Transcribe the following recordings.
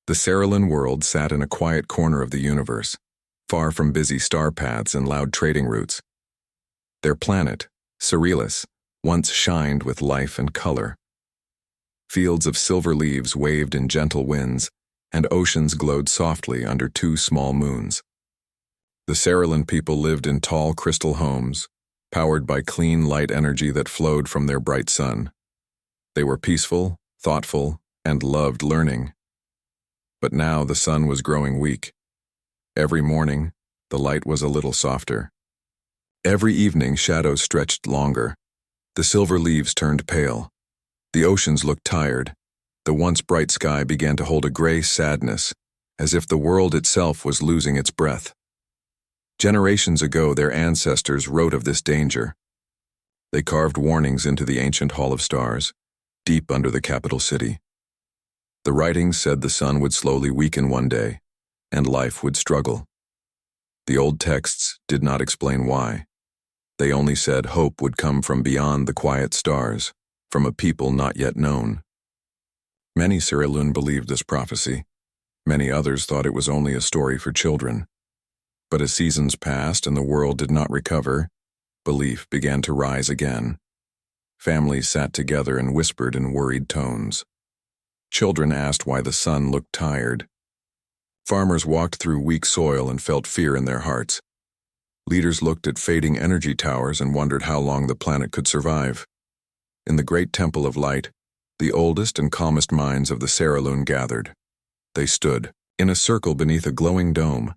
The Cerulean world sat in a quiet corner of the universe, far from busy star paths and loud trading routes. Their planet, Ceruleus, once shined with life and color. Fields of silver leaves waved in gentle winds, and oceans glowed softly under two small moons. The Cerulean people lived in tall crystal homes, powered by clean light energy that flowed from their bright sun. They were peaceful, thoughtful, and loved learning. But now the sun was growing weak. Every morning, the light was a little softer. Every evening, shadows stretched longer. The silver leaves turned pale. The oceans looked tired. The once bright sky began to hold a gray sadness, as if the world itself was losing its breath. Generations ago, their ancestors wrote of this danger. They carved warnings into the ancient Hall of Stars, deep under the capital city. The writings said the sun would slowly weaken one day, and life would struggle. The old texts did not explain why. They only said hope would come from beyond the quiet stars, from a people not yet known. Many Cerulean believed this prophecy. Many others thought it was only a story for children. But as seasons passed and the world did not recover, belief began to rise again. Families sat together and whispered in worried tones. Children asked why the sun looked tired. Farmers walked through weak soil and felt fear in their hearts. Leaders looked at fading energy towers and wondered how long the planet could survive. In the great temple of light, the oldest and calmest minds of the Cerulean gathered. They stood in a circle beneath a glowing dome,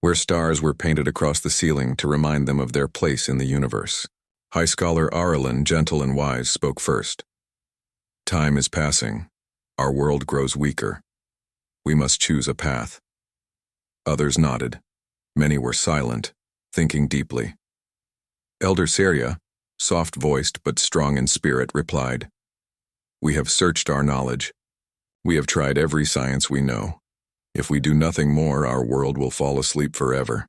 where stars were painted across the ceiling to remind them of their place in the universe. High Scholar Orion, gentle and wise, spoke first. Time is passing. Our world grows weaker. We must choose a path. Others nodded. Many were silent, thinking deeply. Elder Saria, soft-voiced but strong in spirit, replied, "We have searched our knowledge. We have tried every science we know. If we do nothing more, our world will fall asleep forever."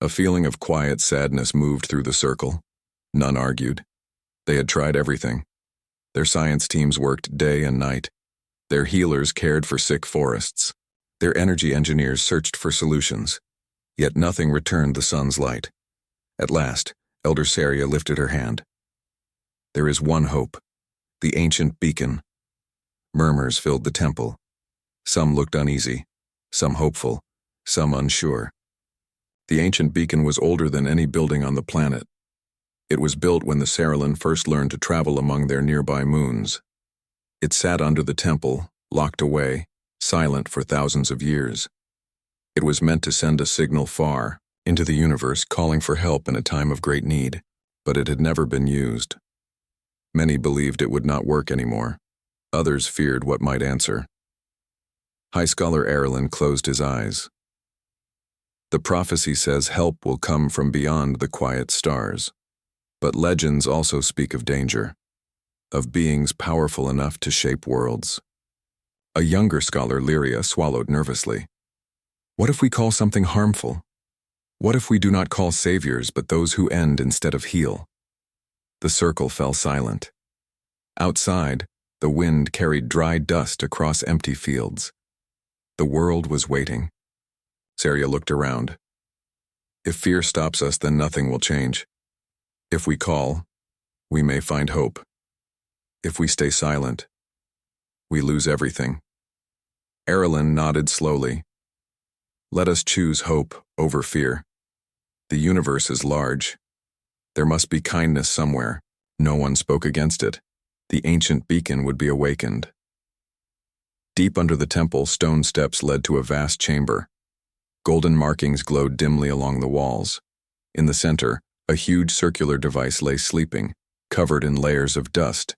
A feeling of quiet sadness moved through the circle. None argued. They had tried everything. Their science teams worked day and night. Their healers cared for sick forests. Their energy engineers searched for solutions. Yet nothing returned the sun's light. At last, Elder Saria lifted her hand. "There is one hope, the ancient beacon." Murmurs filled the temple. Some looked uneasy, some hopeful, some unsure. The ancient beacon was older than any building on the planet. It was built when the Cerulean first learned to travel among their nearby moons. It sat under the temple, locked away, silent for thousands of years. It was meant to send a signal far, into the universe, calling for help in a time of great need, but it had never been used. Many believed it would not work anymore. Others feared what might answer. High Scholar Erlen closed his eyes. The prophecy says help will come from beyond the quiet stars. But legends also speak of danger, of beings powerful enough to shape worlds. A younger scholar, Lyria, swallowed nervously. What if we call something harmful? What if we do not call saviors but those who end instead of heal? The circle fell silent. Outside, the wind carried dry dust across empty fields. The world was waiting. Saria looked around. If fear stops us, then nothing will change. If we call, we may find hope. If we stay silent, we lose everything. Erlen nodded slowly. Let us choose hope over fear. The universe is large. There must be kindness somewhere. No one spoke against it. The ancient beacon would be awakened. Deep under the temple, stone steps led to a vast chamber. Golden markings glowed dimly along the walls. In the center, a huge circular device lay sleeping, covered in layers of dust.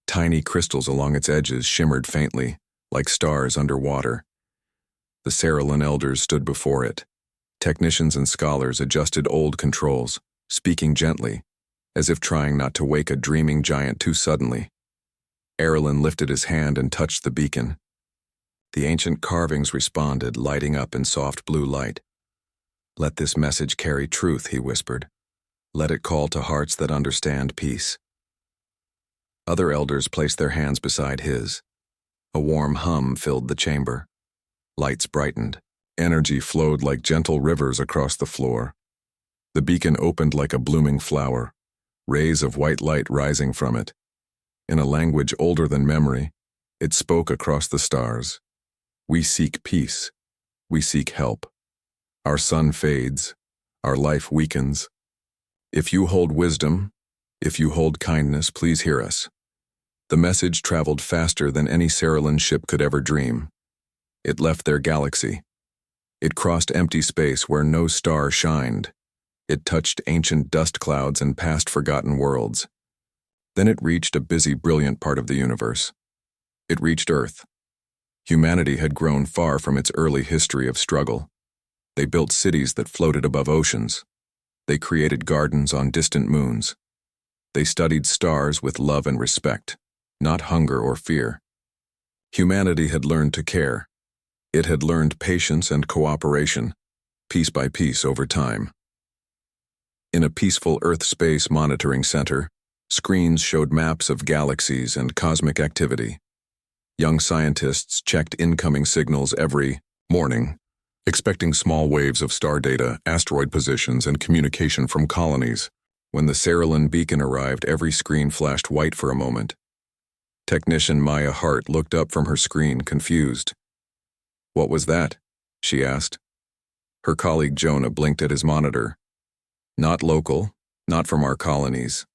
Tiny crystals along its edges shimmered faintly, like stars under water. The Cerulean elders stood before it. Technicians and scholars adjusted old controls, speaking gently, as if trying not to wake a dreaming giant too suddenly. Erlen lifted his hand and touched the beacon. The ancient carvings responded, lighting up in soft blue light. Let this message carry truth, he whispered. Let it call to hearts that understand peace. Other elders placed their hands beside his. A warm hum filled the chamber. Lights brightened. Energy flowed like gentle rivers across the floor. The beacon opened like a blooming flower, rays of white light rising from it. In a language older than memory, it spoke across the stars. We seek peace. We seek help. Our sun fades. Our life weakens. If you hold wisdom, if you hold kindness, please hear us. The message traveled faster than any Cerulean ship could ever dream. It left their galaxy. It crossed empty space where no star shined. It touched ancient dust clouds and past forgotten worlds. Then it reached a busy, brilliant part of the universe. It reached Earth. Humanity had grown far from its early history of struggle. They built cities that floated above oceans. They created gardens on distant moons. They studied stars with love and respect, not hunger or fear. Humanity had learned to care. It had learned patience and cooperation, piece by piece over time. In a peaceful Earth Space Monitoring Center, screens showed maps of galaxies and cosmic activity. Young scientists checked incoming signals every morning, expecting small waves of star data, asteroid positions, and communication from colonies. When the Cerulean beacon arrived, every screen flashed white for a moment. Technician Maya Hart looked up from her screen, confused. "What was that?" she asked. Her colleague Jonah blinked at his monitor. "Not local, not from our colonies.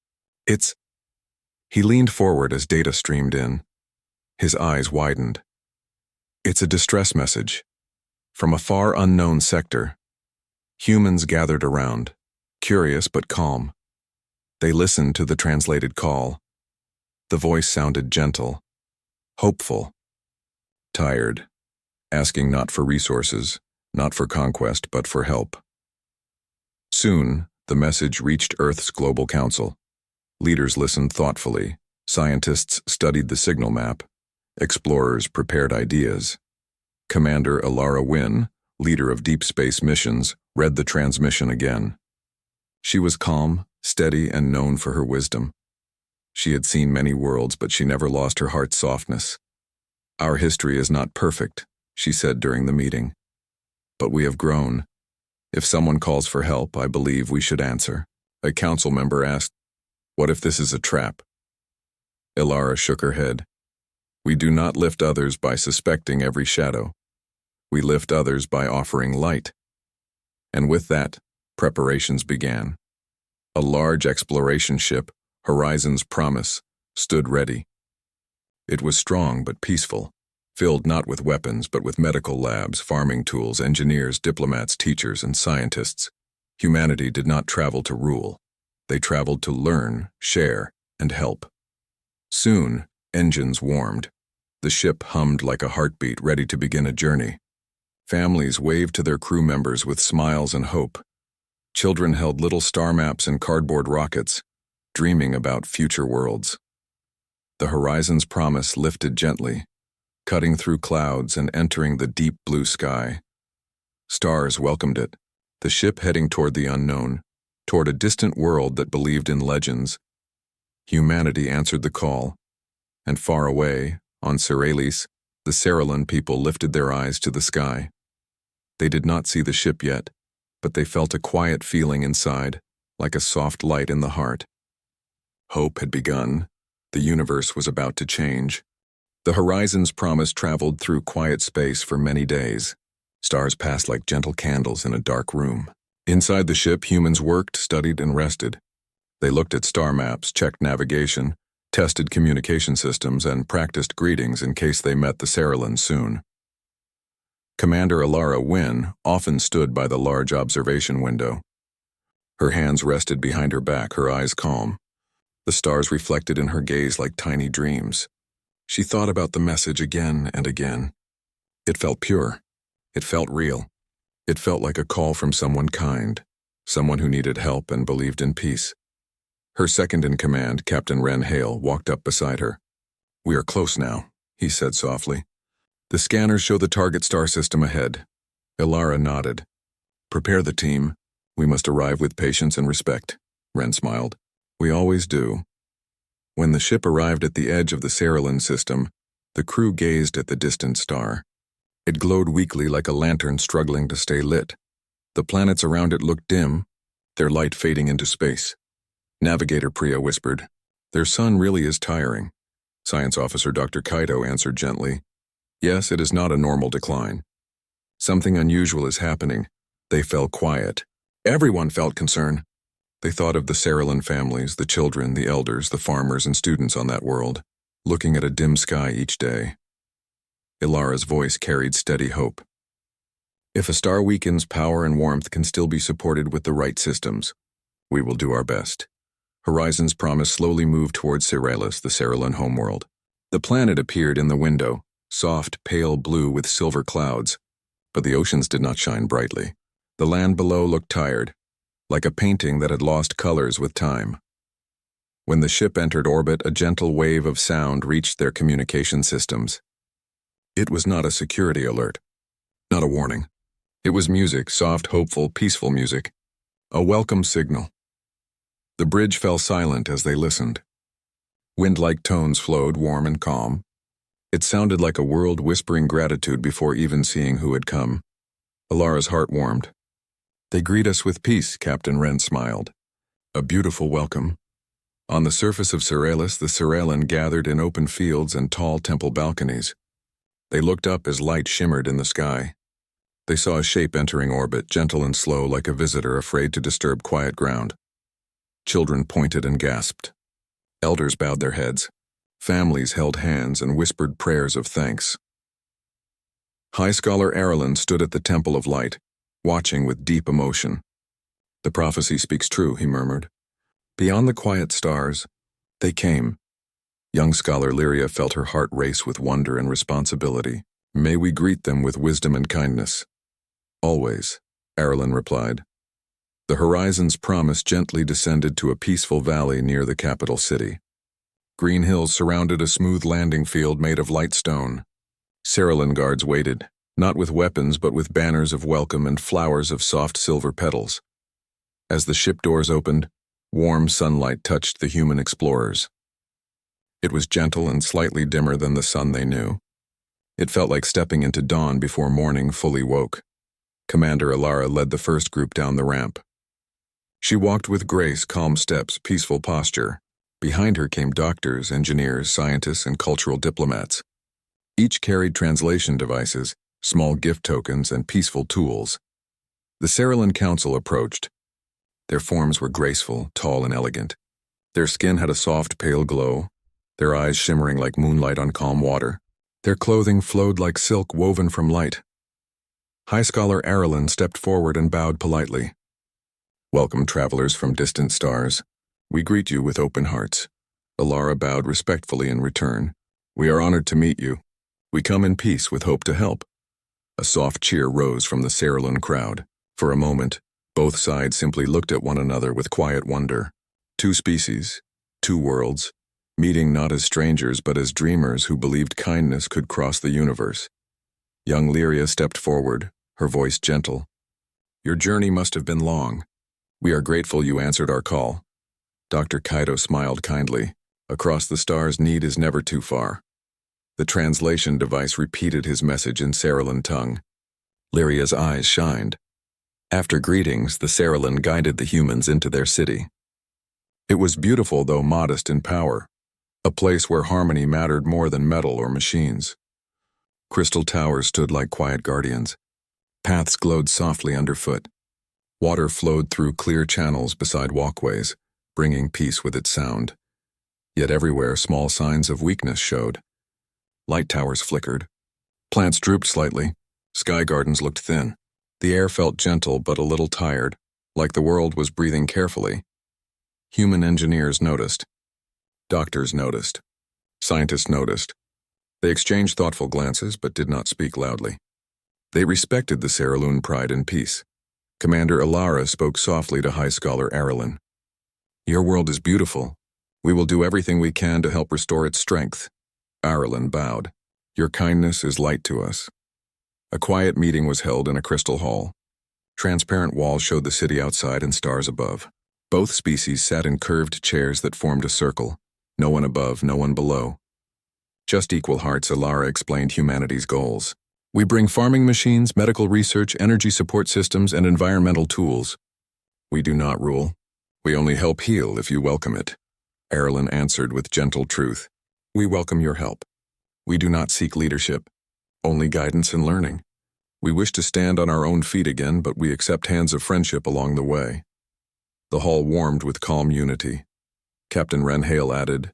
It's..." He leaned forward as data streamed in. His eyes widened. "It's a distress message. From a far unknown sector." Humans gathered around, curious but calm. They listened to the translated call. The voice sounded gentle, hopeful, tired, asking not for resources, not for conquest, but for help. Soon, the message reached Earth's Global Council. Leaders listened thoughtfully. Scientists studied the signal map. Explorers prepared ideas. Commander Alara Wynn, leader of deep space missions, read the transmission again. She was calm, steady, and known for her wisdom. She had seen many worlds, but she never lost her heart's softness. "Our history is not perfect," she said during the meeting. "But we have grown. If someone calls for help, I believe we should answer." A council member asked, "What if this is a trap?" Ilara shook her head. "We do not lift others by suspecting every shadow. We lift others by offering light." And with that, preparations began. A large exploration ship, Horizon's Promise, stood ready. It was strong but peaceful, filled not with weapons but with medical labs, farming tools, engineers, diplomats, teachers, and scientists. Humanity did not travel to rule. They traveled to learn, share, and help. Soon, engines warmed. The ship hummed like a heartbeat, ready to begin a journey. Families waved to their crew members with smiles and hope. Children held little star maps and cardboard rockets, dreaming about future worlds. The Horizon's Promise lifted gently, cutting through clouds and entering the deep blue sky. Stars welcomed it, the ship heading toward the unknown, toward a distant world that believed in legends. Humanity answered the call, and far away, on Cerealis, the Cerulean people lifted their eyes to the sky. They did not see the ship yet, but they felt a quiet feeling inside, like a soft light in the heart. Hope had begun. The universe was about to change. The Horizon's Promise traveled through quiet space for many days. Stars passed like gentle candles in a dark room. Inside the ship, humans worked, studied, and rested. They looked at star maps, checked navigation, tested communication systems, and practiced greetings in case they met the Ceruleans soon. Commander Alara Wynn often stood by the large observation window. Her hands rested behind her back, her eyes calm. The stars reflected in her gaze like tiny dreams. She thought about the message again and again. It felt pure. It felt real. It felt like a call from someone kind, someone who needed help and believed in peace. Her second-in-command, Captain Wren Hale, walked up beside her. "We are close now," he said softly. "The scanners show the target star system ahead." Ilara nodded. "Prepare the team. We must arrive with patience and respect." Wren smiled. "We always do." When the ship arrived at the edge of the Cerulean system, The crew gazed at the distant star. It glowed weakly like a lantern struggling to stay lit. The planets around it looked dim, their light fading into space. Navigator Priya whispered, "Their sun really is tiring." Science Officer Dr. Kaito answered gently, "Yes, it is not a normal decline. Something unusual is happening." They fell quiet. Everyone felt concern. They thought of the Cerulean families, the children, the elders, the farmers and students on that world, looking at a dim sky each day. Ilara's voice carried steady hope. "If a star weakens, power and warmth can still be supported with the right systems. We will do our best." Horizon's promise slowly moved towards Cerealis, the Cerulean homeworld. The planet appeared in the window, soft, pale blue with silver clouds, but the oceans did not shine brightly. The land below looked tired, like a painting that had lost colors with time. When the ship entered orbit, a gentle wave of sound reached their communication systems. It was not a security alert, not a warning. It was music, soft, hopeful, peaceful music. A welcome signal. The bridge fell silent as they listened. Wind-like tones flowed, warm and calm. It sounded like a world whispering gratitude before even seeing who had come. Ilara's heart warmed. "They greet us with peace," Captain Wren smiled. "A beautiful welcome." On the surface of Cerealis, the Cerulean gathered in open fields and tall temple balconies. They looked up as light shimmered in the sky. They saw a shape entering orbit, gentle and slow like a visitor afraid to disturb quiet ground. Children pointed and gasped. Elders bowed their heads. Families held hands and whispered prayers of thanks. High Scholar Arlen stood at the Temple of Light, watching with deep emotion. "The prophecy speaks true," he murmured. Beyond the quiet stars, they came. Young Scholar Lyria felt her heart race with wonder and responsibility. "May we greet them with wisdom and kindness." "Always," Arlen replied. The Horizon's promise gently descended to a peaceful valley near the capital city. Green hills surrounded a smooth landing field made of light stone. Cerulean guards waited, not with weapons but with banners of welcome and flowers of soft silver petals. As the ship doors opened, warm sunlight touched the human explorers. It was gentle and slightly dimmer than the sun they knew. It felt like stepping into dawn before morning fully woke. Commander Ilara led the first group down the ramp. She walked with grace, calm steps, peaceful posture. Behind her came doctors, engineers, scientists, and cultural diplomats. Each carried translation devices, small gift tokens, and peaceful tools. The Cerulean Council approached. Their forms were graceful, tall, and elegant. Their skin had a soft, pale glow, their eyes shimmering like moonlight on calm water. Their clothing flowed like silk woven from light. High Scholar Arlen stepped forward and bowed politely. "Welcome, travelers from distant stars. We greet you with open hearts." Ilara bowed respectfully in return. "We are honored to meet you. We come in peace with hope to help." A soft cheer rose from the Cerulean crowd. For a moment, both sides simply looked at one another with quiet wonder. Two species, two worlds, meeting not as strangers but as dreamers who believed kindness could cross the universe. Young Lyria stepped forward, her voice gentle. "Your journey must have been long. We are grateful you answered our call." Dr. Kaito smiled kindly. "Across the stars, need is never too far." The translation device repeated his message in Cerulean tongue. Lyria's eyes shined. After greetings, the Cerulean guided the humans into their city. It was beautiful though modest in power, a place where harmony mattered more than metal or machines. Crystal towers stood like quiet guardians. Paths glowed softly underfoot. Water flowed through clear channels beside walkways, bringing peace with its sound. Yet everywhere small signs of weakness showed. Light towers flickered. Plants drooped slightly. Sky gardens looked thin. The air felt gentle but a little tired, like the world was breathing carefully. Human engineers noticed. Doctors noticed. Scientists noticed. They exchanged thoughtful glances but did not speak loudly. They respected the Cerulean pride and peace. Commander Ilara spoke softly to High Scholar Arlen. "Your world is beautiful. We will do everything we can to help restore its strength." Arlen bowed. "Your kindness is light to us." A quiet meeting was held in a crystal hall. Transparent walls showed the city outside and stars above. Both species sat in curved chairs that formed a circle. No one above, no one below. Just equal hearts, Ilara explained humanity's goals. We bring farming machines, medical research, energy support systems, and environmental tools. We do not rule. We only help heal if you welcome it. Erlen answered with gentle truth. We welcome your help. We do not seek leadership, only guidance and learning. We wish to stand on our own feet again, but we accept hands of friendship along the way. The hall warmed with calm unity. Captain Renhale added,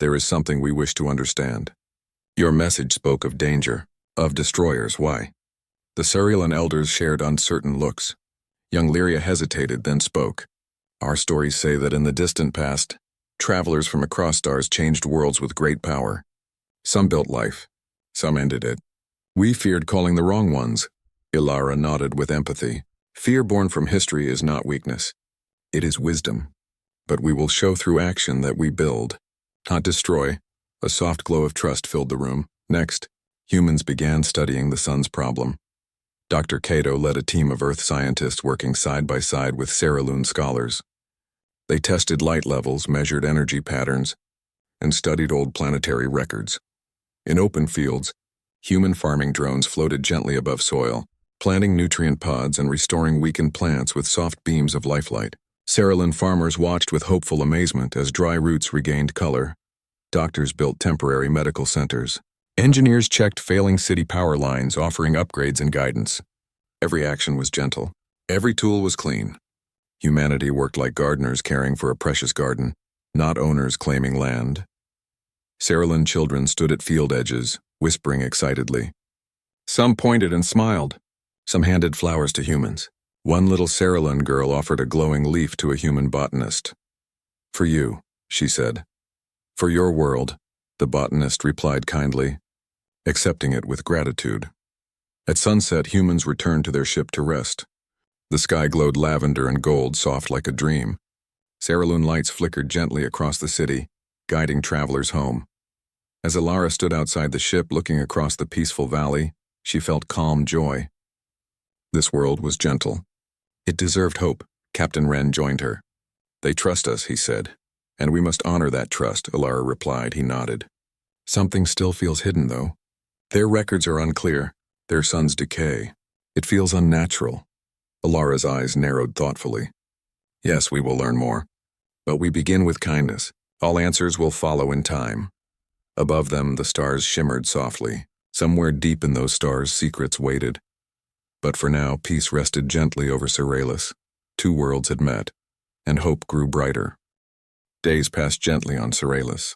There is something we wish to understand. Your message spoke of danger, of destroyers. Why? The Surilan elders shared uncertain looks. Young Lyria hesitated, then spoke. Our stories say that in the distant past, travelers from across stars changed worlds with great power. Some built life, some ended it. We feared calling the wrong ones. Ilara nodded with empathy. Fear born from history is not weakness. It is wisdom. But we will show through action that we build, not destroy. A soft glow of trust filled the room. Next, humans began studying the sun's problem. Dr. Cato led a team of Earth scientists working side by side with Sariloon scholars. They tested light levels, measured energy patterns, and studied old planetary records. In open fields, human farming drones floated gently above soil, planting nutrient pods and restoring weakened plants with soft beams of lifelight. Sariloon farmers watched with hopeful amazement as dry roots regained color. Doctors built temporary medical centers. Engineers checked failing city power lines, offering upgrades and guidance. Every action was gentle. Every tool was clean. Humanity worked like gardeners caring for a precious garden, not owners claiming land. Sariloon children stood at field edges, whispering excitedly. Some pointed and smiled. Some handed flowers to humans. One little Sariloon girl offered a glowing leaf to a human botanist. For you, she said. For your world, the botanist replied kindly, accepting it with gratitude. At sunset, humans returned to their ship to rest. The sky glowed lavender and gold, soft like a dream. Sariloon lights flickered gently across the city, guiding travelers home. As Ilara stood outside the ship looking across the peaceful valley, she felt calm joy. This world was gentle. It deserved hope. Captain Wren joined her. They trust us, he said. And we must honor that trust, Ilara replied. He nodded. Something still feels hidden, though. Their records are unclear. Their suns decay. It feels unnatural. Ilara's eyes narrowed thoughtfully. Yes, we will learn more. But we begin with kindness. All answers will follow in time. Above them, the stars shimmered softly. Somewhere deep in those stars, secrets waited. But for now, peace rested gently over Suralis. Two worlds had met, and hope grew brighter. Days passed gently on Suralis.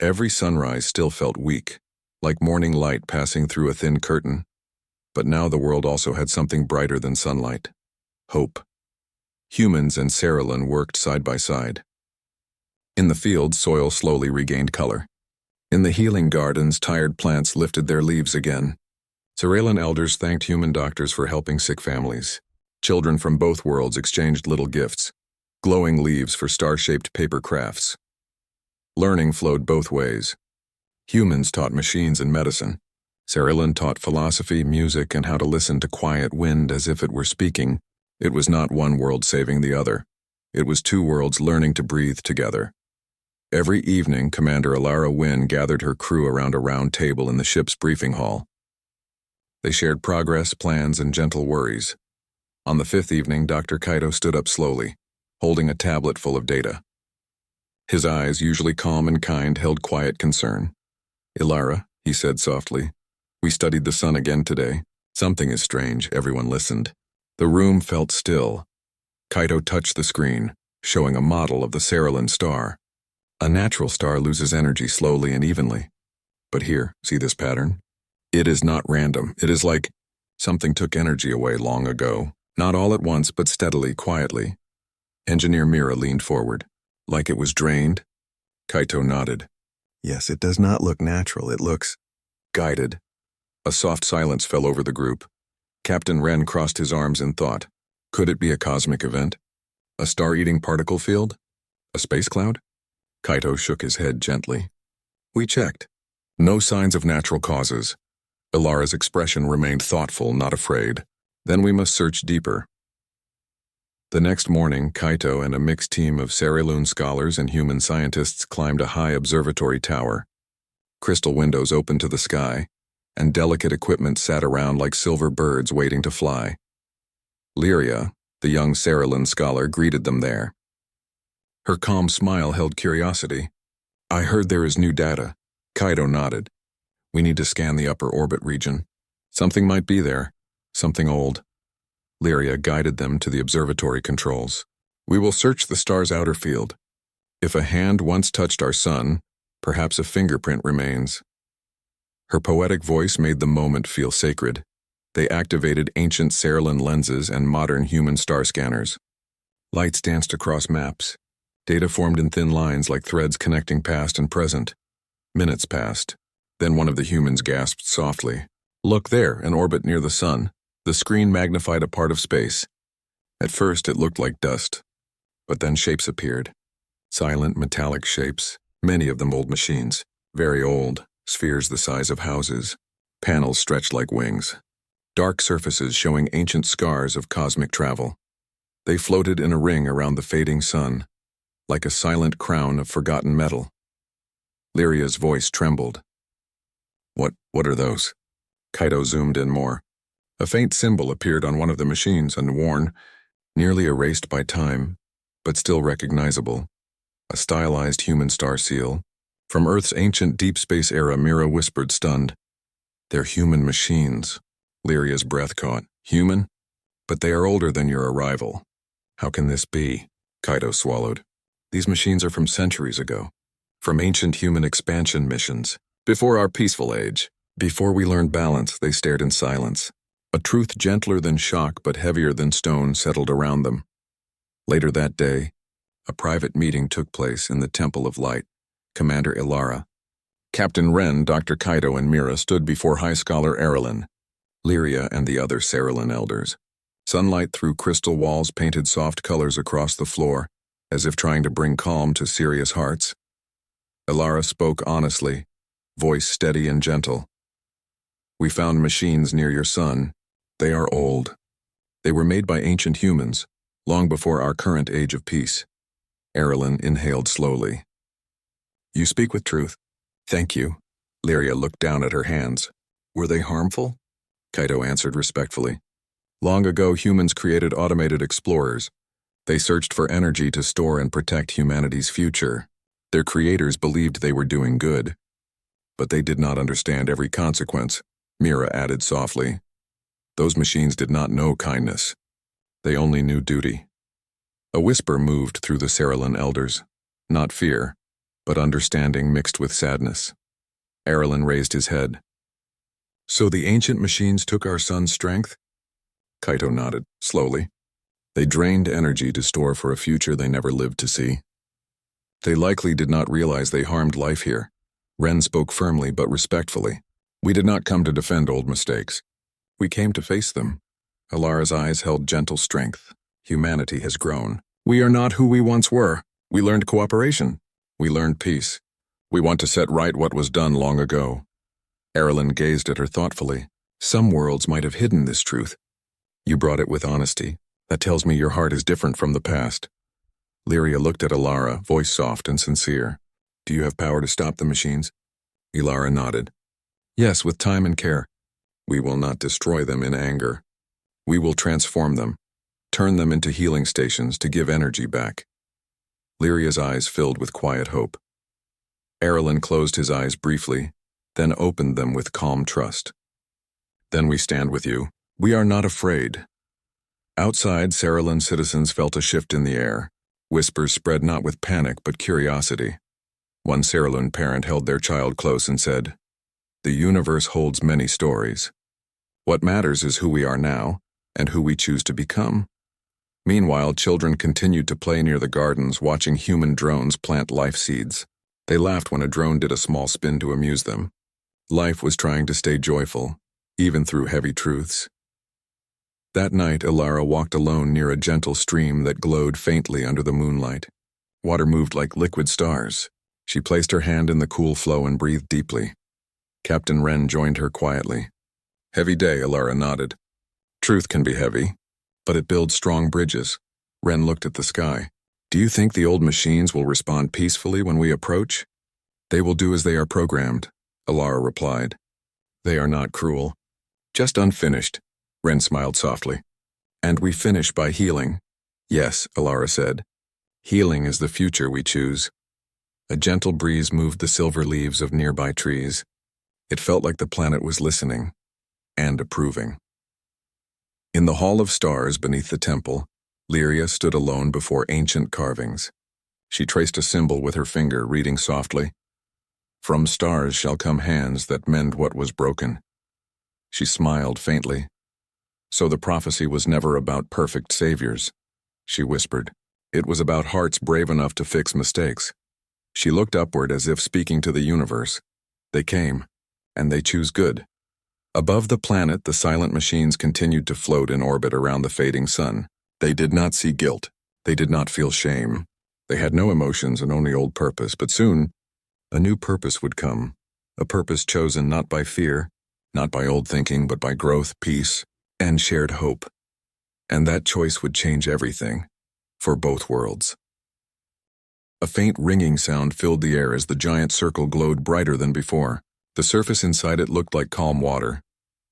Every sunrise still felt weak, like morning light passing through a thin curtain. But now the world also had something brighter than sunlight. Hope. Humans and Sariloon worked side by side. In the fields, soil slowly regained color. In the healing gardens, tired plants lifted their leaves again. Sariloon elders thanked human doctors for helping sick families. Children from both worlds exchanged little gifts, glowing leaves for star-shaped paper crafts. Learning flowed both ways. Humans taught machines and medicine. Sariloon taught philosophy, music, and how to listen to quiet wind as if it were speaking. It was not one world saving the other. It was two worlds learning to breathe together. Every evening, Commander Ilara Wynn gathered her crew around a round table in the ship's briefing hall. They shared progress, plans, and gentle worries. On the fifth evening, Dr. Cato stood up slowly, holding a tablet full of data. His eyes, usually calm and kind, held quiet concern. Ilara, he said softly, we studied the sun again today. Something is strange. Everyone listened. The room felt still. Cato touched the screen, showing a model of the Sariloon star. A natural star loses energy slowly and evenly. But here, see this pattern? It is not random. It is like something took energy away long ago. Not all at once, but steadily, quietly. Engineer Mira leaned forward. Like it was drained? Cato nodded. Yes, it does not look natural. It looks guided. A soft silence fell over the group. Captain Wren crossed his arms in thought. Could it be a cosmic event? A star-eating particle field? A space cloud? Cato shook his head gently. We checked. No signs of natural causes. Ilara's expression remained thoughtful, not afraid. Then we must search deeper. The next morning, Cato and a mixed team of Sariloon scholars and human scientists climbed a high observatory tower. Crystal windows opened to the sky, and delicate equipment sat around like silver birds waiting to fly. Lyria, the young Cerulean scholar, greeted them there. Her calm smile held curiosity. "I heard there is new data." Kaido nodded. "We need to scan the upper orbit region. Something might be there, something old." Lyria guided them to the observatory controls. "We will search the star's outer field. If a hand once touched our sun, perhaps a fingerprint remains." Her poetic voice made the moment feel sacred. They activated ancient Cerulean lenses and modern human star scanners. Lights danced across maps. Data formed in thin lines like threads connecting past and present. Minutes passed. Then one of the humans gasped softly. "Look there, an orbit near the sun." The screen magnified a part of space. At first it looked like dust, but then shapes appeared. Silent metallic shapes, many of them old machines. Very old, spheres the size of houses. Panels stretched like wings. Dark surfaces showing ancient scars of cosmic travel. They floated in a ring around the fading sun, like a silent crown of forgotten metal. Lyria's voice trembled. What are those?" Kaido zoomed in more. A faint symbol appeared on one of the machines, unworn, nearly erased by time, but still recognizable. A stylized human star seal. From Earth's ancient deep space era, Mira whispered, stunned. "They're human machines." Lyria's breath caught. "Human? But they are older than your arrival." "How can this be?" Kaido swallowed. "These machines are from centuries ago. From ancient human expansion missions. Before our peaceful age. Before we learned balance, they stared in silence. A truth gentler than shock but heavier than stone settled around them. Later that day, a private meeting took place in the Temple of Light. Commander Ilara, Captain Ren, Dr. Kaido, and Mira stood before High Scholar Erlen, Lyria, and the other Cerulean elders. Sunlight through crystal walls painted soft colors across the floor, as if trying to bring calm to serious hearts. Ilara spoke honestly, voice steady and gentle. "We found machines near your sun. They are old. They were made by ancient humans, long before our current age of peace." Erlen inhaled slowly. "You speak with truth." "Thank you." Lyria looked down at her hands. "Were they harmful?" Kaido answered respectfully. "Long ago, humans created automated explorers. They searched for energy to store and protect humanity's future. Their creators believed they were doing good. But they did not understand every consequence," Mira added softly. "Those machines did not know kindness. They only knew duty." A whisper moved through the Cerulean elders. Not fear, but understanding mixed with sadness. Erlen raised his head. "So the ancient machines took our sun's strength?" Kaido nodded, slowly. "They drained energy to store for a future they never lived to see. They likely did not realize they harmed life here." Ren spoke firmly but respectfully. "We did not come to defend old mistakes. We came to face them." Ilara's eyes held gentle strength. "Humanity has grown. We are not who we once were. We learned cooperation. We learned peace. We want to set right what was done long ago." Erlen gazed at her thoughtfully. "Some worlds might have hidden this truth. You brought it with honesty. That tells me your heart is different from the past." Lyria looked at Ilara, voice soft and sincere. "Do you have power to stop the machines?" Ilara nodded. "Yes, with time and care. We will not destroy them in anger. We will transform them, turn them into healing stations to give energy back." Lyria's eyes filled with quiet hope. Erlen closed his eyes briefly, then opened them with calm trust. "Then we stand with you. We are not afraid." Outside, Cerulean citizens felt a shift in the air. Whispers spread not with panic but curiosity. One Cerulean parent held their child close and said, "The universe holds many stories. What matters is who we are now, and who we choose to become." Meanwhile, children continued to play near the gardens, watching human drones plant life seeds. They laughed when a drone did a small spin to amuse them. Life was trying to stay joyful, even through heavy truths. That night, Ilara walked alone near a gentle stream that glowed faintly under the moonlight. Water moved like liquid stars. She placed her hand in the cool flow and breathed deeply. Captain Ren joined her quietly. "Heavy day," Ilara nodded. "Truth can be heavy, but it builds strong bridges." Ren looked at the sky. "Do you think the old machines will respond peacefully when we approach?" "They will do as they are programmed. Alara replied. They are not cruel. Just unfinished, Ren smiled softly. And we finish by healing. Yes, Alara said. Healing is the future we choose. A gentle breeze moved the silver leaves of nearby trees. It felt like the planet was listening and approving. In the Hall of Stars beneath the temple, Lyria stood alone before ancient carvings. She traced a symbol with her finger, reading softly, "From stars shall come hands that mend what was broken." She smiled faintly. So the prophecy was never about perfect saviors, she whispered. It was about hearts brave enough to fix mistakes. She looked upward as if speaking to the universe. They came, and they choose good. Above the planet, the silent machines continued to float in orbit around the fading sun. They did not see guilt. They did not feel shame. They had no emotions and only old purpose, but soon, a new purpose would come. A purpose chosen not by fear, not by old thinking, but by growth, peace, and shared hope. And that choice would change everything, for both worlds. A faint ringing sound filled the air as the giant circle glowed brighter than before. The surface inside it looked like calm water,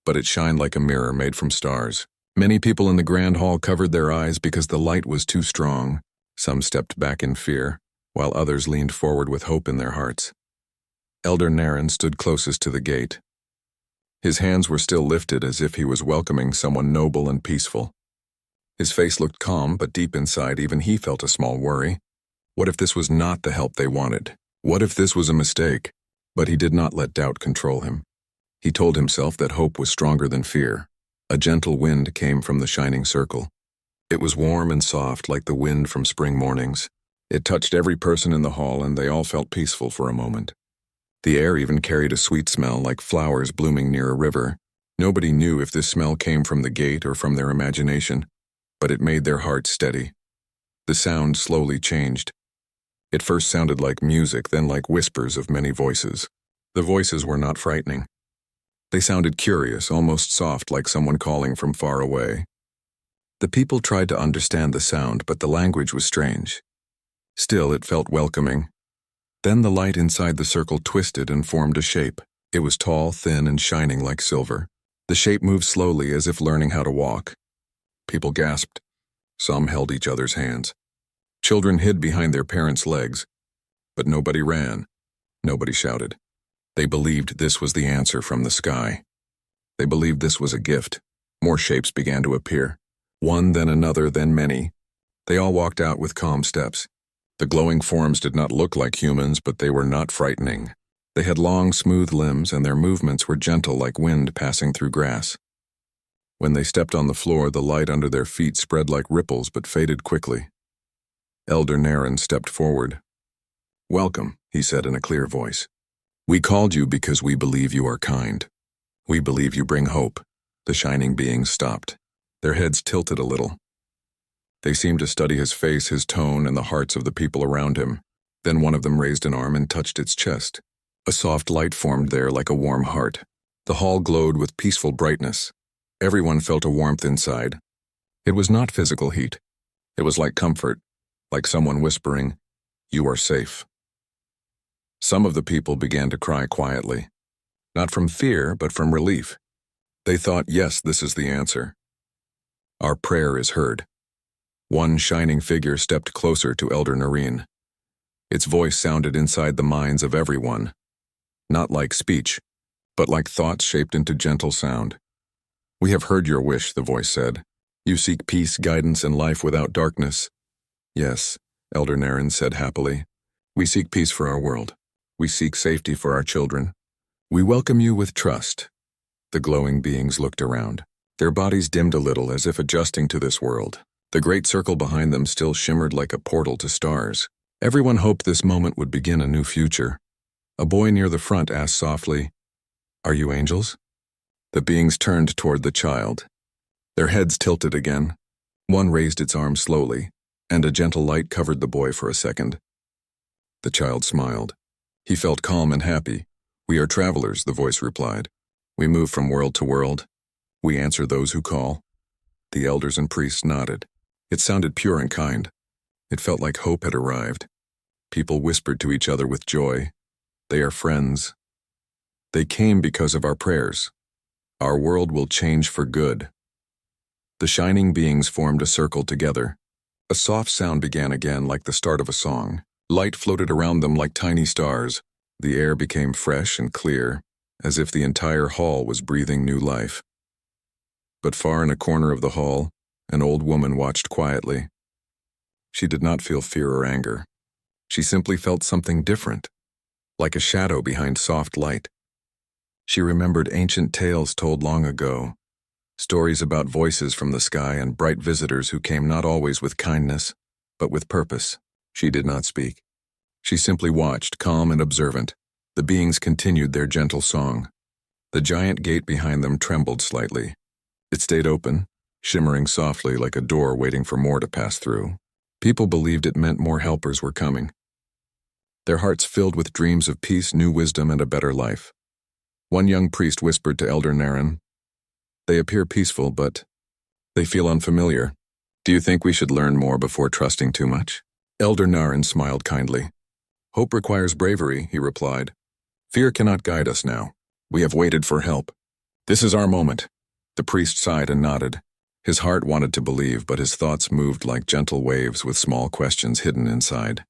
but it shined like a mirror made from stars. Many people in the grand hall covered their eyes because the light was too strong. Some stepped back in fear, while others leaned forward with hope in their hearts. Elder Naren stood closest to the gate. His hands were still lifted as if he was welcoming someone noble and peaceful. His face looked calm, but deep inside even he felt a small worry. What if this was not the help they wanted? What if this was a mistake? But he did not let doubt control him. He told himself that hope was stronger than fear. A gentle wind came from the shining circle. It was warm and soft like the wind from spring mornings. It touched every person in the hall and they all felt peaceful for a moment. The air even carried a sweet smell like flowers blooming near a river. Nobody knew if this smell came from the gate or from their imagination, but it made their hearts steady. The sound slowly changed. It first sounded like music, then like whispers of many voices. The voices were not frightening. They sounded curious, almost soft, like someone calling from far away. The people tried to understand the sound, but the language was strange. Still, it felt welcoming. Then the light inside the circle twisted and formed a shape. It was tall, thin, and shining like silver. The shape moved slowly as if learning how to walk. People gasped. Some held each other's hands. Children hid behind their parents' legs. But nobody ran. Nobody shouted. They believed this was the answer from the sky. They believed this was a gift. More shapes began to appear. One, then another, then many. They all walked out with calm steps. The glowing forms did not look like humans, but they were not frightening. They had long, smooth limbs, and their movements were gentle like wind passing through grass. When they stepped on the floor, the light under their feet spread like ripples but faded quickly. Elder Naren stepped forward. "Welcome," he said in a clear voice. "We called you because we believe you are kind. We believe you bring hope." The shining beings stopped. Their heads tilted a little. They seemed to study his face, his tone, and the hearts of the people around him. Then one of them raised an arm and touched its chest. A soft light formed there like a warm heart. The hall glowed with peaceful brightness. Everyone felt a warmth inside. It was not physical heat. It was like comfort, like someone whispering, "You are safe." Some of the people began to cry quietly. Not from fear, but from relief. They thought, yes, this is the answer. Our prayer is heard. One shining figure stepped closer to Elder Naren. Its voice sounded inside the minds of everyone. Not like speech, but like thoughts shaped into gentle sound. "We have heard your wish," the voice said. "You seek peace, guidance, and life without darkness." "Yes," Elder Naren said happily. "We seek peace for our world. We seek safety for our children. We welcome you with trust." The glowing beings looked around. Their bodies dimmed a little as if adjusting to this world. The great circle behind them still shimmered like a portal to stars. Everyone hoped this moment would begin a new future. A boy near the front asked softly, "Are you angels?" The beings turned toward the child. Their heads tilted again. One raised its arm slowly, and a gentle light covered the boy for a second. The child smiled. He felt calm and happy. "We are travelers," the voice replied. "We move from world to world. We answer those who call." The elders and priests nodded. It sounded pure and kind. It felt like hope had arrived. People whispered to each other with joy, "They are friends." They came because of our prayers. Our world will change for good. The shining beings formed a circle together. A soft sound began again like the start of a song. Light floated around them like tiny stars. The air became fresh and clear, as if the entire hall was breathing new life. But far in a corner of the hall, an old woman watched quietly. She did not feel fear or anger. She simply felt something different, like a shadow behind soft light. She remembered ancient tales told long ago, stories about voices from the sky and bright visitors who came not always with kindness, but with purpose. She did not speak. She simply watched, calm and observant. The beings continued their gentle song. The giant gate behind them trembled slightly. It stayed open, shimmering softly like a door waiting for more to pass through. People believed it meant more helpers were coming. Their hearts filled with dreams of peace, new wisdom, and a better life. One young priest whispered to Elder Naren, "They appear peaceful, but they feel unfamiliar. Do you think we should learn more before trusting too much?" Elder Naren smiled kindly. "Hope requires bravery," he replied. "Fear cannot guide us now. We have waited for help. This is our moment." The priest sighed and nodded. His heart wanted to believe, but his thoughts moved like gentle waves with small questions hidden inside.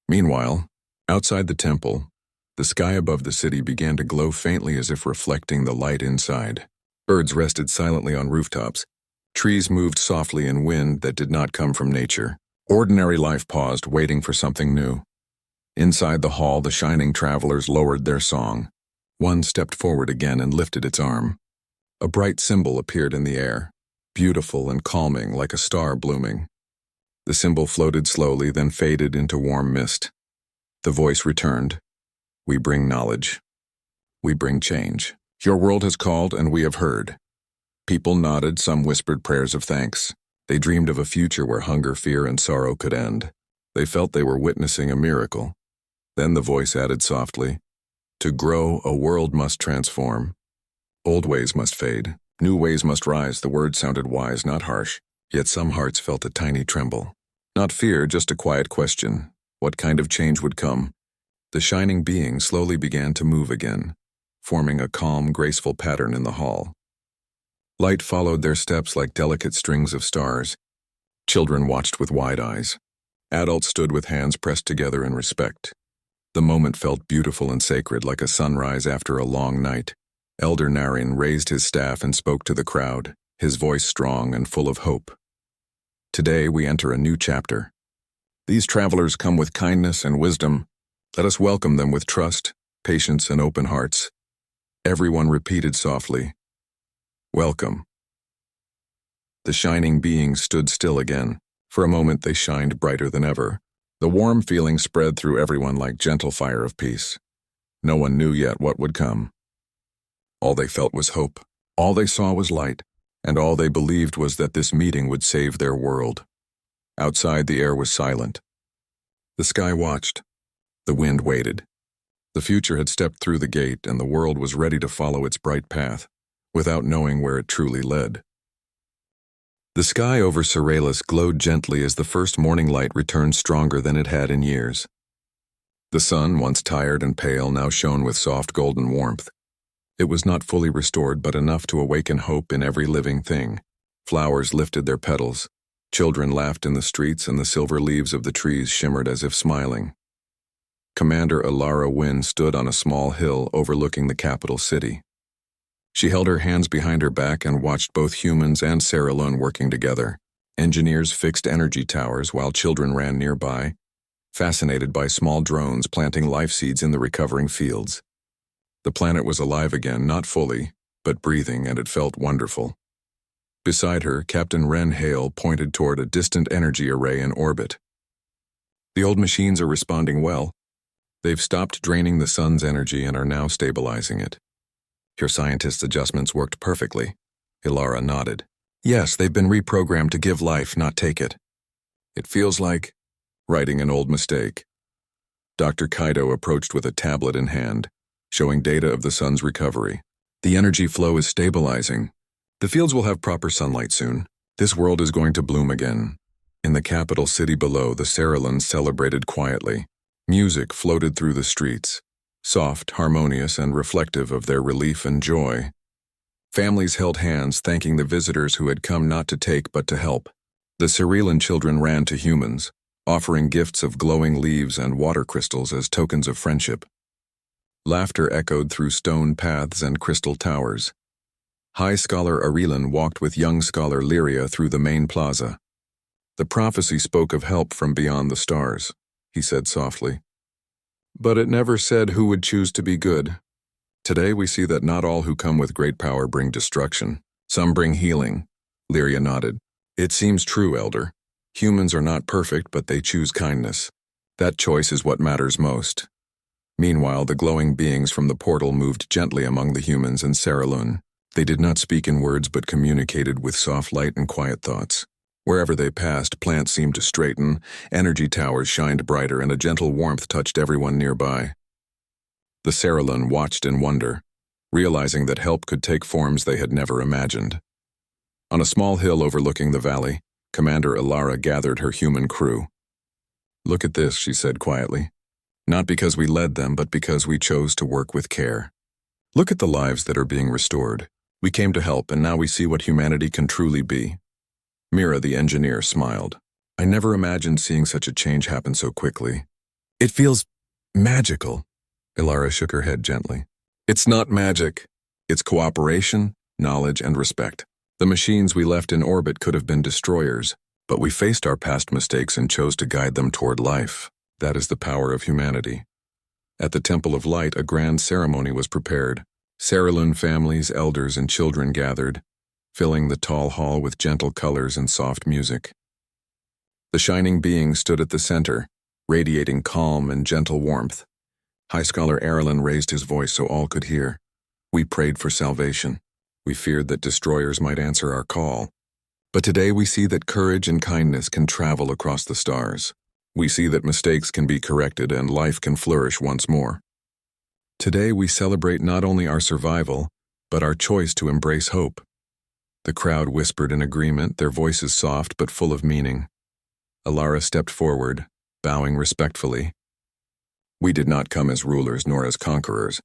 Meanwhile, outside the temple, the sky above the city began to glow faintly as if reflecting the light inside. Birds rested silently on rooftops. Trees moved softly in wind that did not come from nature. Ordinary life paused, waiting for something new. Inside the hall, the shining travelers lowered their song. One stepped forward again and lifted its arm. A bright symbol appeared in the air, beautiful and calming like a star blooming. The symbol floated slowly, then faded into warm mist. The voice returned. "We bring knowledge. We bring change. Your world has called and we have heard." People nodded, some whispered prayers of thanks. They dreamed of a future where hunger, fear, and sorrow could end. They felt they were witnessing a miracle. Then the voice added softly, "To grow, a world must transform. Old ways must fade. New ways must rise." The words sounded wise, not harsh, yet some hearts felt a tiny tremble. Not fear, just a quiet question. What kind of change would come? The shining being slowly began to move again, forming a calm, graceful pattern in the hall. Light followed their steps like delicate strings of stars. Children watched with wide eyes. Adults stood with hands pressed together in respect. The moment felt beautiful and sacred, like a sunrise after a long night. Elder Naren raised his staff and spoke to the crowd, his voice strong and full of hope. "Today we enter a new chapter. These travelers come with kindness and wisdom. Let us welcome them with trust, patience, and open hearts." Everyone repeated softly, "Welcome." The shining beings stood still again. For a moment they shined brighter than ever. The warm feeling spread through everyone like gentle fire of peace. No one knew yet what would come. All they felt was hope. All they saw was light. And all they believed was that this meeting would save their world. Outside, the air was silent. The sky watched. The wind waited. The future had stepped through the gate, and the world was ready to follow its bright path, without knowing where it truly led. The sky over Suralis glowed gently as the first morning light returned stronger than it had in years. The sun, once tired and pale, now shone with soft golden warmth. It was not fully restored, but enough to awaken hope in every living thing. Flowers lifted their petals. Children laughed in the streets, and the silver leaves of the trees shimmered as if smiling. Commander Alara Wynn stood on a small hill overlooking the capital city. She held her hands behind her back and watched both humans and Saralone working together. Engineers fixed energy towers while children ran nearby, fascinated by small drones planting life seeds in the recovering fields. The planet was alive again, not fully, but breathing, and it felt wonderful. Beside her, Captain Wren Hale pointed toward a distant energy array in orbit. "The old machines are responding well. They've stopped draining the sun's energy and are now stabilizing it." "Your scientists' adjustments worked perfectly." Ilara nodded. "Yes, they've been reprogrammed to give life, not take it. It feels like righting an old mistake." Dr. Kaido approached with a tablet in hand, showing data of the sun's recovery. "The energy flow is stabilizing. The fields will have proper sunlight soon. This world is going to bloom again." In the capital city below, the Saralans celebrated quietly. Music floated through the streets. soft, harmonious, and reflective of their relief and joy. Families held hands, thanking the visitors who had come not to take but to help. The Cerealan children ran to humans, offering gifts of glowing leaves and water crystals as tokens of friendship. Laughter echoed through stone paths and crystal towers. High Scholar Arelan walked with young Scholar Lyria through the main plaza. The prophecy spoke of help from beyond the stars, he said softly. But it never said who would choose to be good. Today we see that not all who come with great power bring destruction. Some bring healing. Lyria nodded. It seems true, Elder. Humans are not perfect, but they choose kindness. That choice is what matters most. Meanwhile, the glowing beings from the portal moved gently among the humans and Cerealan. They did not speak in words but communicated with soft light and quiet thoughts. Wherever they passed, plants seemed to straighten, energy towers shined brighter, and a gentle warmth touched everyone nearby. The Cerealan watched in wonder, realizing that help could take forms they had never imagined. On a small hill overlooking the valley, Commander Ilara gathered her human crew. Look at this, she said quietly. Not because we led them, but because we chose to work with care. Look at the lives that are being restored. We came to help, and now we see what humanity can truly be. Mira, the engineer, smiled. I never imagined seeing such a change happen so quickly. It feels magical. Ilara shook her head gently. It's not magic. It's cooperation, knowledge, and respect. The machines we left in orbit could have been destroyers, but we faced our past mistakes and chose to guide them toward life. That is the power of humanity. At the Temple of Light, a grand ceremony was prepared. Cerealan families, elders, and children gathered, filling the tall hall with gentle colors and soft music. The shining being stood at the center, radiating calm and gentle warmth. High Scholar Arelan raised his voice so all could hear. We prayed for salvation. We feared that destroyers might answer our call. But today we see that courage and kindness can travel across the stars. We see that mistakes can be corrected and life can flourish once more. Today we celebrate not only our survival, but our choice to embrace hope. The crowd whispered in agreement, their voices soft but full of meaning. Ilara stepped forward, bowing respectfully. We did not come as rulers nor as conquerors.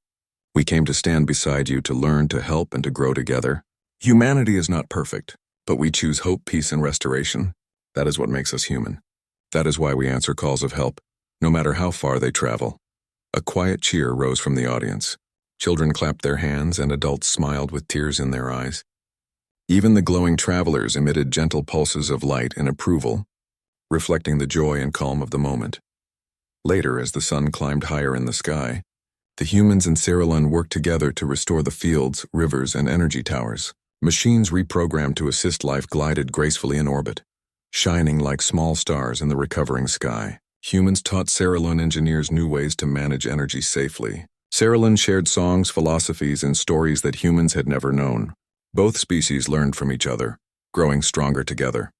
We came to stand beside you to learn, to help, and to grow together. Humanity is not perfect, but we choose hope, peace, and restoration. That is what makes us human. That is why we answer calls of help, no matter how far they travel. A quiet cheer rose from the audience. Children clapped their hands and adults smiled with tears in their eyes. Even the glowing travelers emitted gentle pulses of light in approval, reflecting the joy and calm of the moment. Later, as the sun climbed higher in the sky, the humans and Cerealan worked together to restore the fields, rivers, and energy towers. Machines reprogrammed to assist life glided gracefully in orbit, shining like small stars in the recovering sky. Humans taught Cerealan engineers new ways to manage energy safely. Cerealan shared songs, philosophies, and stories that humans had never known. Both species learned from each other, growing stronger together.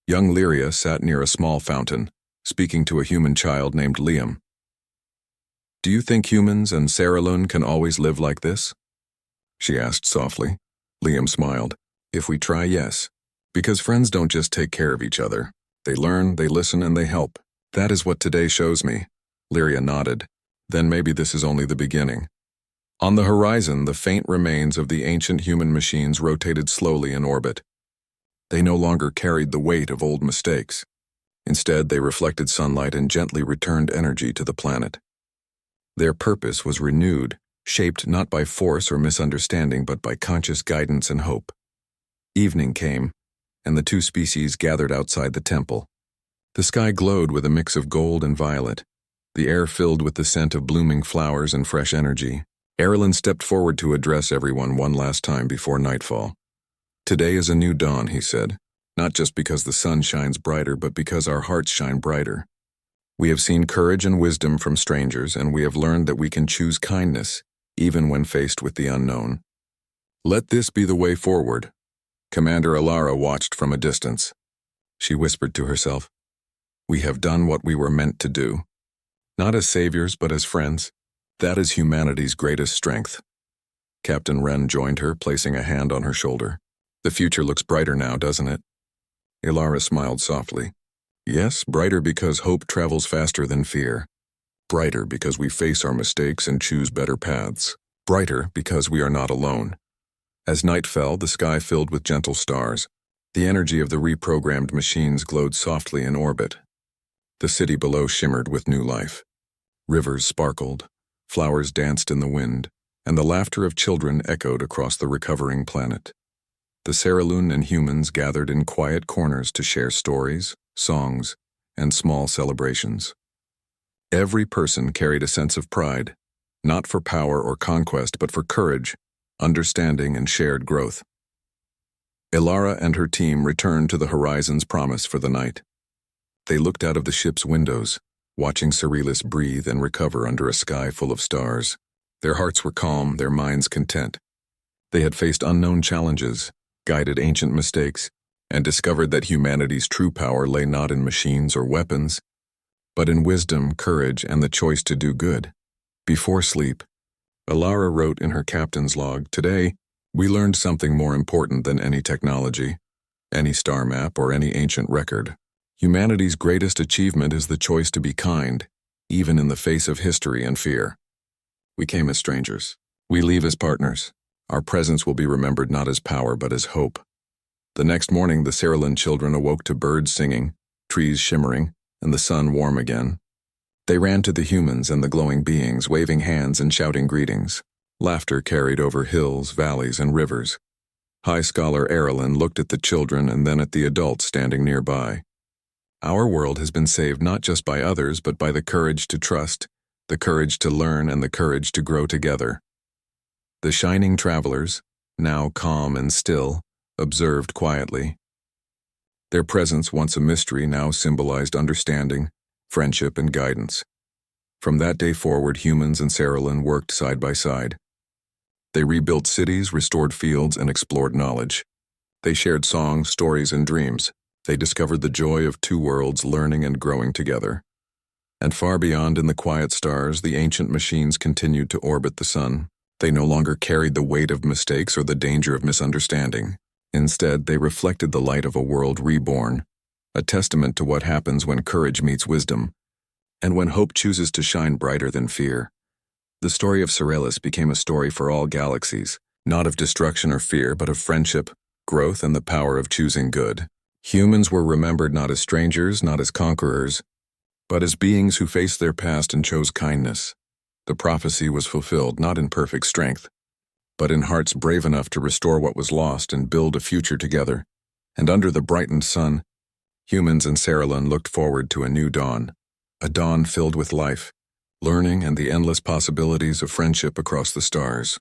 Young Lyria sat near a small fountain, speaking to a human child named Liam. Do you think humans and Cerealan can always live like this? She asked softly. Liam smiled. If we try, yes. Because friends don't just take care of each other. They learn, they listen, and they help. That is what today shows me. Lyria nodded. Then maybe this is only the beginning. On the horizon, the faint remains of the ancient human machines rotated slowly in orbit. They no longer carried the weight of old mistakes. Instead, they reflected sunlight and gently returned energy to the planet. Their purpose was renewed, shaped not by force or misunderstanding, but by conscious guidance and hope. Evening came, and the two species gathered outside the temple. The sky glowed with a mix of gold and violet, the air filled with the scent of blooming flowers and fresh energy. Arelan stepped forward to address everyone one last time before nightfall. Today is a new dawn, he said, not just because the sun shines brighter, but because our hearts shine brighter. We have seen courage and wisdom from strangers, and we have learned that we can choose kindness, even when faced with the unknown. Let this be the way forward. Commander Ilara watched from a distance. She whispered to herself, We have done what we were meant to do. Not as saviors, but as friends. That is humanity's greatest strength. Captain Wren joined her, placing a hand on her shoulder. The future looks brighter now, doesn't it? Ilara smiled softly. Yes, brighter because hope travels faster than fear. Brighter because we face our mistakes and choose better paths. Brighter because we are not alone. As night fell, the sky filled with gentle stars. The energy of the reprogrammed machines glowed softly in orbit. The city below shimmered with new life. Rivers sparkled, flowers danced in the wind, and the laughter of children echoed across the recovering planet. The Cerulean and humans gathered in quiet corners to share stories, songs, and small celebrations. Every person carried a sense of pride, not for power or conquest, but for courage, understanding, and shared growth. Ilara and her team returned to the horizon's promise for the night. They looked out of the ship's windows, watching Cerulean breathe and recover under a sky full of stars. Their hearts were calm, their minds content. They had faced unknown challenges, guided ancient mistakes, and discovered that humanity's true power lay not in machines or weapons, but in wisdom, courage, and the choice to do good. Before sleep, Ilara wrote in her captain's log, "Today, we learned something more important than any technology, any star map, or any ancient record. Humanity's greatest achievement is the choice to be kind, even in the face of history and fear. We came as strangers. We leave as partners. Our presence will be remembered not as power, but as hope." The next morning, the Cerulean children awoke to birds singing, trees shimmering, and the sun warm again. They ran to the humans and the glowing beings, waving hands and shouting greetings. Laughter carried over hills, valleys, and rivers. High Scholar Erlen looked at the children and then at the adults standing nearby. Our world has been saved not just by others, but by the courage to trust, the courage to learn, and the courage to grow together. The shining travelers, now calm and still, observed quietly. Their presence, once a mystery, now symbolized understanding, friendship, and guidance. From that day forward, humans and Cerulean worked side by side. They rebuilt cities, restored fields, and explored knowledge. They shared songs, stories, and dreams. They discovered the joy of two worlds learning and growing together. And far beyond in the quiet stars, the ancient machines continued to orbit the sun. They no longer carried the weight of mistakes or the danger of misunderstanding. Instead, they reflected the light of a world reborn, a testament to what happens when courage meets wisdom, and when hope chooses to shine brighter than fear. The story of Cerulean became a story for all galaxies, not of destruction or fear, but of friendship, growth, and the power of choosing good. Humans were remembered not as strangers, not as conquerors, but as beings who faced their past and chose kindness. The prophecy was fulfilled not in perfect strength, but in hearts brave enough to restore what was lost and build a future together. And under the brightened sun, humans and Cerulean looked forward to a new dawn, a dawn filled with life, learning, and the endless possibilities of friendship across the stars.